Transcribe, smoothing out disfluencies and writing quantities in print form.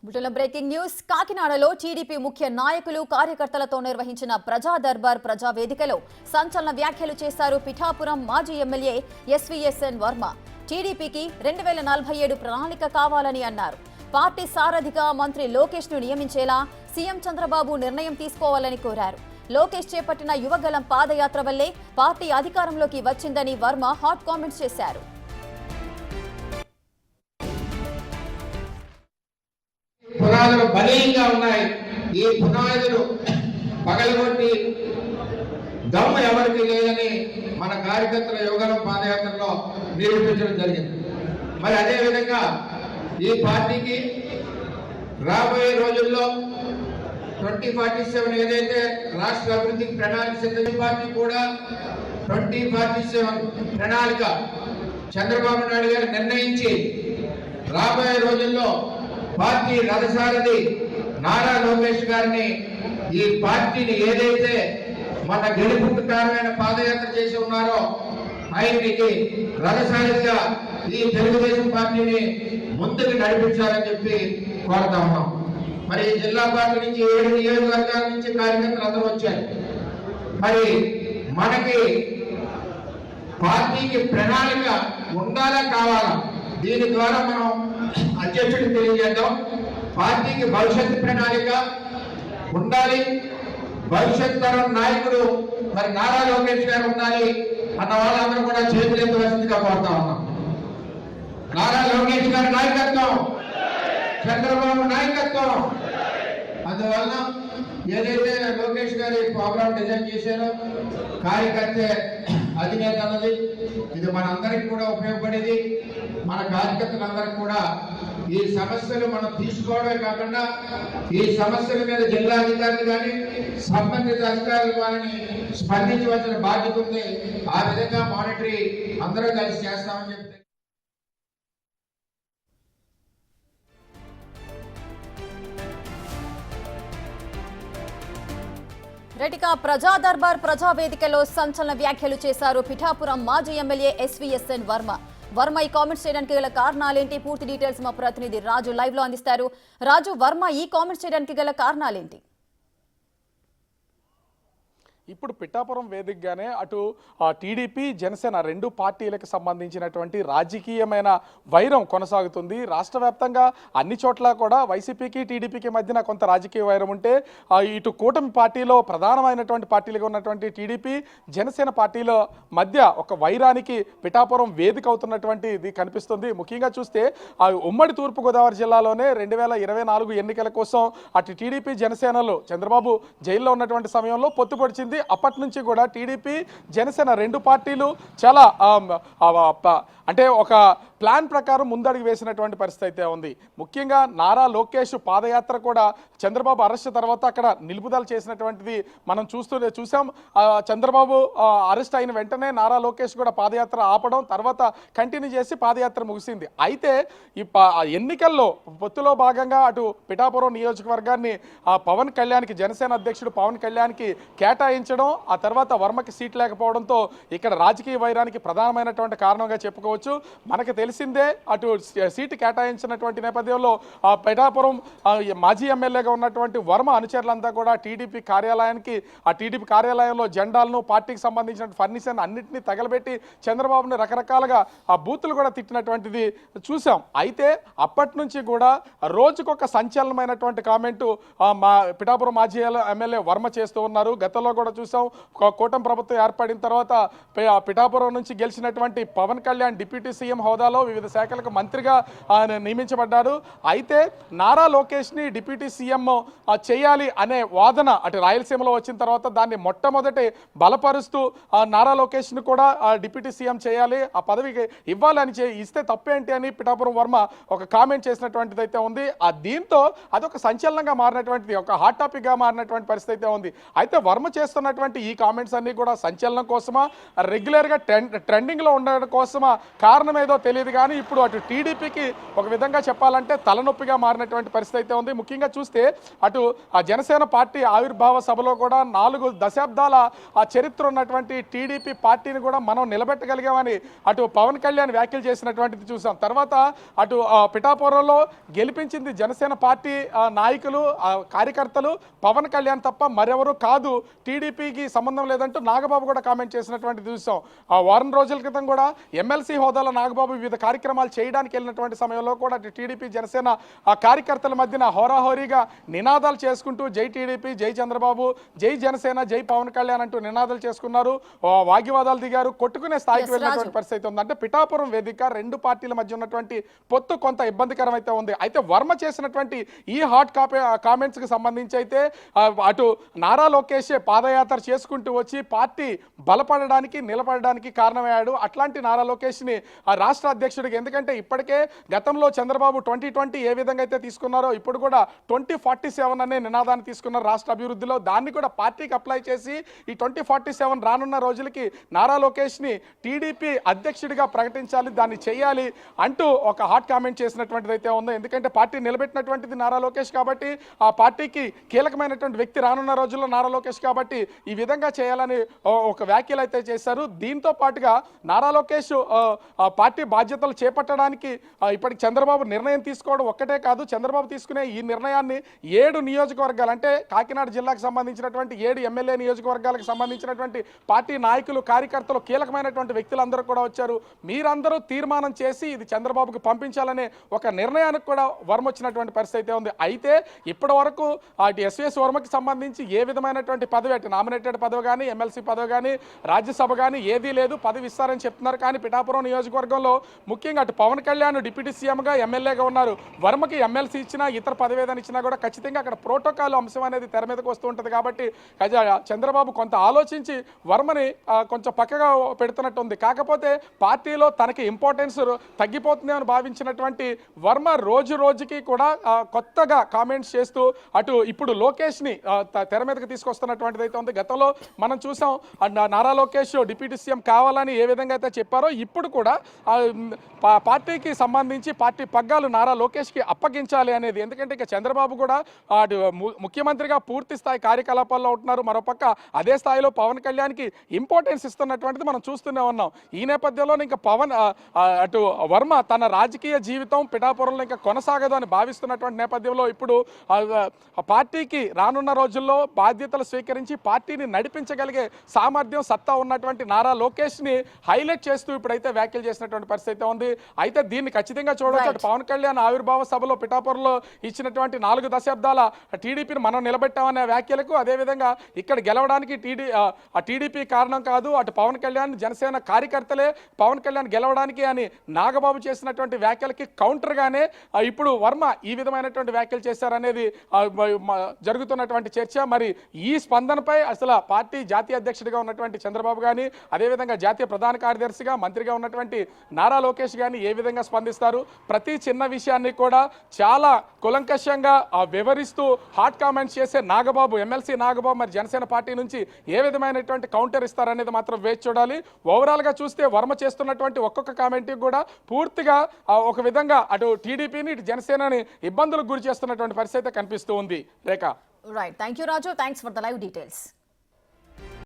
Breaking news కాకినాడలో TDP ముఖ్య నాయకులు కార్యకర్తలతో నిర్వహించిన ప్రజా దర్బార్ ప్రజా వేదికలో సంచలన వ్యాఖ్యలు చేశారు పిఠాపురం మాజీ ఎమ్మెల్యే ఎస్వీఎస్ఎన్ వర్మ. టీడీపీకి 2047 ప్రణాళిక కావాలని అన్నారు. పార్టీ సారథిగా మంత్రి లోకేష్ ను నియమించేలా సీఎం చంద్రబాబు నిర్ణయం తీసుకోవాలని కోరారు. లోకేష్ చేపట్టిన యువగలం పాదయాత్ర వల్లే పార్టీ అధికారంలోకి వచ్చిందని వర్మ హాట్ కామెంట్స్ చేశారు. పునాదులు బలీయంగా ఉన్నాయి. ఈ పునాదులు పగలగొట్టి దమ్ము ఎవరికి లేదని మన కార్యకర్తల యువగలం పాదయాత్రలో నిరూపించడం జరిగింది. మరి అదే విధంగా ఈ పార్టీకి రాబోయే రోజుల్లో 2047 ఏదైతే రాష్ట్ర అభివృద్ధికి ప్రణాళిక సిద్ధం, పార్టీ కూడా 2047 ప్రణాళిక చంద్రబాబు నాయుడు గారు నిర్ణయించి రాబోయే రోజుల్లో పార్టీ రథసారథి నారా లోకేష్ గారిని ఈ పార్టీని ఏదైతే మన గెలుపుకు కారణమైన పాదయాత్ర చేసి ఉన్నారో ఆయనకి రథసారథిగా ఈ తెలుగుదేశం పార్టీని ముందుకు నడిపించాలని చెప్పి కోరుతా ఉన్నాం. మరి జిల్లా పార్టీ నుంచి 7 నియోజకవర్గాల నుంచి కార్యకర్తలు అందరూ వచ్చారు. మరి మనకి పార్టీకి ప్రణాళిక ఉండాలా కావాలా, దీని ద్వారా మనం అధ్యక్షుడికి తెలియజేద్దాం. పార్టీకి భవిష్యత్తు ప్రణాళిక ఉండాలి. భవిష్యత్ తరం నాయకుడు మరి నారా లోకేష్ గారు ఉండాలి అన్న వాళ్ళందరూ కూడా చేతులు ఎత్తవలసిందిగా కోరుతా ఉన్నాం. నారా లోకేష్ గారి నాయకత్వం, చంద్రబాబు నాయకత్వం. అందువల్ల ఏదైతే లోకేష్ గారి ప్రోగ్రామ్ డిజైన్ చేశారో కార్యకర్తే అధినేత అన్నది, ఇది మనందరికి కూడా ఉపయోగపడేది. మన కార్యకర్తలందరికీ కూడా ఈ సమస్యలు మనం తీసుకోవడమే కాకుండా ఈ సమస్యల మీద జిల్లా అధికారులు కానీ సంబంధిత అధికారులు కానీ స్పందించవలసిన బాధ్యత ఉంది. ఆ విధంగా మానిటరీ అందరూ కలిసి చేస్తామని చెప్తే రెటికా ప్రజా దర్బార్ ప్రజా వేదికలో సంచలన వ్యాఖ్యలు చేశారు పిఠాపురం మాజీ ఎమ్మెల్యే ఎస్వీఎస్ఎన్ వర్మ ఈ కామెంట్స్ చేయడానికి గల కారణాలేంటి? పూర్తి డీటెయిల్స్ మా ప్రతినిధి రాజు లైవ్ లో అందిస్తారు. రాజు, వర్మ ఈ కామెంట్స్ చేయడానికి గల కారణాలేంటి? ఇప్పుడు పిఠాపురం వేదికగానే అటు టీడీపీ జనసేన 2 పార్టీలకు సంబంధించినటువంటి రాజకీయమైన వైరం కొనసాగుతుంది. రాష్ట్ర వ్యాప్తంగా అన్ని చోట్ల కూడా వైసీపీకి టీడీపీకి మధ్యన కొంత రాజకీయ వైరం ఉంటే, ఇటు కూటమి పార్టీలో ప్రధానమైనటువంటి పార్టీలుగా ఉన్నటువంటి టీడీపీ జనసేన పార్టీల మధ్య ఒక వైరానికి పిఠాపురం వేదిక అవుతున్నటువంటి ఇది కనిపిస్తుంది. ముఖ్యంగా చూస్తే ఉమ్మడి తూర్పుగోదావరి జిల్లాలోనే 2024 ఎన్నికల కోసం అటు టీడీపీ జనసేనలు చంద్రబాబు జైల్లో ఉన్నటువంటి సమయంలో పొత్తు పొడిచింది. అప్పటి నుంచి కూడా టీడీపీ జనసేన 2 పార్టీలు చాలా అంటే ఒక ప్లాన్ ప్రకారం ముందడుగు వేసినటువంటి పరిస్థితి అయితే ఉంది. ముఖ్యంగా నారా లోకేష్ పాదయాత్ర కూడా చంద్రబాబు అరెస్ట్ తర్వాత అక్కడ నిలుపుదల చేసినటువంటిది మనం చూసాం. చంద్రబాబు అరెస్ట్ అయిన వెంటనే నారా లోకేష్ కూడా పాదయాత్ర ఆపడం, తర్వాత కంటిన్యూ చేసి పాదయాత్ర ముగిసింది. అయితే ఈ ఎన్నికల్లో పొత్తులో భాగంగా అటు పిఠాపురం నియోజకవర్గాన్ని పవన్ కళ్యాణ్కి, జనసేన అధ్యక్షుడు పవన్ కళ్యాణ్కి కేటాయించడం, ఆ తర్వాత వర్మకి సీట్ లేకపోవడంతో ఇక్కడ రాజకీయ వైరానికి ప్రధానమైనటువంటి కారణంగా చెప్పుకోవచ్చు. మనకు తెలిసిందే, అటు సీటు కేటాయించినటువంటి నేపథ్యంలో పిఠాపురం మాజీ ఎమ్మెల్యేగా ఉన్నటువంటి వర్మ అనుచరులంతా కూడా టీడీపీ కార్యాలయంలో జెండాలను, పార్టీకి సంబంధించిన ఫర్నిచర్ అన్నింటినీ తగలబెట్టి చంద్రబాబుని రకరకాలుగా బూతులు కూడా తిట్టినటువంటిది చూసాం. అయితే అప్పటి నుంచి కూడా రోజుకొక సంచలనమైనటువంటి కామెంటు మా పిఠాపురం మాజీ ఎమ్మెల్యే వర్మ చేస్తూ ఉన్నారు. గతంలో కూడా చూసాం, కూటమి ప్రభుత్వం ఏర్పడిన తర్వాత పిఠాపురం నుంచి గెలిచినటువంటి పవన్ కళ్యాణ్ డిప్యూటీ సీఎం హోదాలో వివిధ శాఖలకు మంత్రిగా నియమించబడ్డారు. అయితే నారా లోకేష్ని డిప్యూటీ సీఎం చేయాలి అనే వాదన అటు రాయలసీమలో వచ్చిన తర్వాత దాన్ని మొట్టమొదటి బలపరుస్తూ నారా లోకేష్ని కూడా డిప్యూటీ సీఎం చేయాలి, ఆ పదవికి ఇవ్వాలని ఇస్తే తప్పేంటి అని పిఠాపురం వర్మ ఒక కామెంట్ చేసినటువంటిది అయితే ఉంది. దీంతో అదొక సంచలనంగా మారినటువంటిది, ఒక హాట్ టాపిక్గా మారినటువంటి పరిస్థితి అయితే ఉంది. అయితే వర్మ చేస్తున్నటువంటి ఈ కామెంట్స్ అన్ని కూడా సంచలనం కోసమా, రెగ్యులర్గా ట్రెండింగ్లో ఉండడం కోసమా, కారణం ఏదో తెలియదు అనేది కానీ ఇప్పుడు అటు టీడీపీకి ఒక విధంగా చెప్పాలంటే తలనొప్పిగా మారినటువంటి పరిస్థితి అయితే ఉంది. ముఖ్యంగా చూస్తే అటు ఆ జనసేన పార్టీ ఆవిర్భావ సభలో కూడా 4 దశాబ్దాల ఆ చరిత్ర ఉన్నటువంటి టీడీపీ పార్టీని కూడా మనం నిలబెట్టగలిగామని అటు పవన్ కళ్యాణ్ వ్యాఖ్యలు చేసినటువంటిది చూసాం. తర్వాత అటు పిఠాపురంలో గెలిపించింది జనసేన పార్టీ నాయకులు కార్యకర్తలు పవన్ కళ్యాణ్ తప్ప మరెవరు కాదు, టీడీపీకి సంబంధం లేదంటూ నాగబాబు కూడా కామెంట్ చేసినటువంటిది చూసాం. వారం రోజుల క్రితం కూడా ఎమ్మెల్సీ హోదాలో నాగబాబు వివిధ కార్యక్రమాలు చేయడానికి వెళ్ళినటువంటి సమయంలో కూడా టీడీపీ జనసేన కార్యకర్తల మధ్యన హోరాహోరీగా నినాదాలు చేసుకుంటూ జై టీడీపీ, జై చంద్రబాబు, జై జనసేన, జై పవన్ కళ్యాణ్ అంటూ నినాదాలు చేసుకున్నారు, వాగ్వివాదాలు దిగారు, కొట్టుకునే స్థాయికి వెళ్ళినటువంటి పరిస్థితి ఉంది. అంటే పిఠాపురం వేదిక 2 పార్టీల మధ్య ఉన్నటువంటి పొత్తు కొంత ఇబ్బందికరం అయితే ఉంది. అయితే వర్మ చేసినటువంటి ఈ హాట్ కామెంట్స్ కి సంబంధించి అయితే అటు నారా లోకేష్ పాదయాత్ర చేసుకుంటూ వచ్చి పార్టీ బలపడడానికి నిలబడడానికి కారణమయ్యాడు. అట్లాంటి నారా లోకేష్ ని రాష్ట్ర అధ్యక్షుడికి, ఎందుకంటే ఇప్పటికే గతంలో చంద్రబాబు 2020 ఏ విధంగా అయితే తీసుకున్నారో ఇప్పుడు కూడా 2047 అనే నినాదాన్ని తీసుకున్నారు రాష్ట్ర అభివృద్ధిలో. దాన్ని కూడా పార్టీకి అప్లై చేసి ఈ 2047 రానున్న రోజులకి నారా లోకేష్ ని టీడీపీ అధ్యక్షుడిగా ప్రకటించాలి, దాన్ని చేయాలి అంటూ ఒక హాట్ కామెంట్ చేసినటువంటిది అయితే ఉందో. ఎందుకంటే పార్టీ నిలబెట్టినటువంటిది నారా లోకేష్ కాబట్టి, ఆ పార్టీకి కీలకమైనటువంటి వ్యక్తి రానున్న రోజుల్లో నారా లోకేష్ కాబట్టి ఈ విధంగా చేయాలని ఒక వ్యాఖ్యలు అయితే చేశారు. దీంతో పాటుగా నారా లోకేష్ పార్టీ బాధ్యతలు చేపట్టడానికి ఇప్పటికి చంద్రబాబు నిర్ణయం తీసుకోవడం ఒక్కటే కాదు, చంద్రబాబు తీసుకునే ఈ నిర్ణయాన్ని 7 నియోజకవర్గాలు అంటే కాకినాడ జిల్లాకు సంబంధించినటువంటి 7 ఎమ్మెల్యే నియోజకవర్గాలకు సంబంధించినటువంటి పార్టీ నాయకులు, కార్యకర్తలు, కీలకమైనటువంటి వ్యక్తులందరూ కూడా వచ్చారు. మీరందరూ తీర్మానం చేసి ఇది చంద్రబాబుకు పంపించాలనే ఒక నిర్ణయానికి కూడా వర్మ వచ్చినటువంటి పరిస్థితి అయితే ఉంది. అయితే ఇప్పటి వరకు అటు ఎస్వీఎస్ వర్మకి సంబంధించి ఏ విధమైనటువంటి పదవి, అటు నామినేటెడ్ పదవి కానీ, ఎమ్మెల్సీ పదవి కానీ, రాజ్యసభ కానీ ఏదీ లేదు, పదవి ఇస్తారని చెప్తున్నారు. కానీ పిఠాపురం నియోజకవర్గంలో ముఖ్యంగా అటు పవన్ కళ్యాణ్ డిప్యూటీ సీఎంగా ఎమ్మెల్యేగా ఉన్నారు, వర్మకి ఎమ్మెల్సీ ఇచ్చినా ఇతర పదవి ఏదైనా ఇచ్చినా కూడా ఖచ్చితంగా అక్కడ ప్రోటోకాల్ అంశం అనేది తెర మీదకి వస్తూ ఉంటుంది. కాబట్టి చంద్రబాబు కొంత ఆలోచించి వర్మని కొంచెం పక్కగా పెడుతున్నట్టుంది. కాకపోతే పార్టీలో తనకి ఇంపార్టెన్స్ తగ్గిపోతుంది అని భావించినటువంటి వర్మ రోజు రోజుకి కూడా కొత్తగా కామెంట్స్ చేస్తూ అటు ఇప్పుడు లోకేష్ ని తెర మీదకి తీసుకొస్తున్నటువంటిది అయితే ఉంది. గతంలో మనం చూసాం నారా లోకేష్ డిప్యూటీ సీఎం కావాలని ఏ విధంగా అయితే చెప్పారో ఇప్పుడు కూడా పార్టీకి సంబంధించి పార్టీ పగ్గాలు నారా లోకేష్కి అప్పగించాలి అనేది. ఎందుకంటే ఇక చంద్రబాబు కూడా ముఖ్యమంత్రిగా పూర్తి స్థాయి కార్యకలాపాల్లో ఉంటున్నారు, మరోపక్క అదే స్థాయిలో పవన్ కళ్యాణ్కి ఇంపార్టెన్స్ ఇస్తున్నటువంటిది మనం చూస్తూనే ఉన్నాం. ఈ నేపథ్యంలో ఇంకా అటు వర్మ తన రాజకీయ జీవితం పిఠాపురంలో ఇంకా కొనసాగదు అని భావిస్తున్నటువంటి నేపథ్యంలో ఇప్పుడు పార్టీకి రానున్న రోజుల్లో బాధ్యతలు స్వీకరించి పార్టీని నడిపించగలిగే సామర్థ్యం, సత్తా ఉన్నటువంటి నారా లోకేష్ ని హైలైట్ చేస్తూ ఇప్పుడైతే వ్యాఖ్యలు చేసినటువంటి పరిస్థితి ఉంది. అయితే దీన్ని ఖచ్చితంగా చూడవచ్చు. పవన్ కళ్యాణ్ ఆవిర్భావ సభలో పిఠాపురంలో ఇచ్చినటువంటి 4 దశాబ్దాల టీడీపీని మనం నిలబెట్టామనే వ్యాఖ్యలకు, అదేవిధంగా ఇక్కడ గెలవడానికి టీడీపీ కారణం కాదు, అటు పవన్ కళ్యాణ్ జనసేన కార్యకర్తలే పవన్ కళ్యాణ్ గెలవడానికి అని నాగబాబు చేసినటువంటి వ్యాఖ్యలకి కౌంటర్గానే ఇప్పుడు వర్మ ఈ విధమైనటువంటి వ్యాఖ్యలు చేశారనేది జరుగుతున్నటువంటి చర్చ. మరి ఈ స్పందనపై అసలు పార్టీ జాతీయ అధ్యక్షుడిగా ఉన్నటువంటి చంద్రబాబు కానీ, అదేవిధంగా జాతీయ ప్రధాన కార్యదర్శిగా మంత్రిగా ఉన్నటువంటి నారా లోకేష్ కానీ ఏ విధంగా స్పందిస్తారు? ప్రతి చిన్న విషయాన్ని కూడా చాలా కులంకషంగా వివరిస్తూ హాట్ కామెంట్స్ చేసే నాగబాబు, ఎమ్మెల్సీ నాగబాబు మరి జనసేన పార్టీ నుంచి ఏ విధమైనటువంటి కౌంటర్ ఇస్తారనేది మాత్రం వేచి చూడాలి. ఓవరాల్గా చూస్తే వర్మ చేస్తున్నటువంటి ఒక్కొక్క కామెంట్కి కూడా పూర్తిగా ఒక విధంగా అటు టీడీపీని ఇటు జనసేనని ఇబ్బందులకు గురి చేస్తున్నటువంటి పరిస్థితి కనిపిస్తూ ఉంది. Rekha. Right, thank you Raju, thanks for the live details.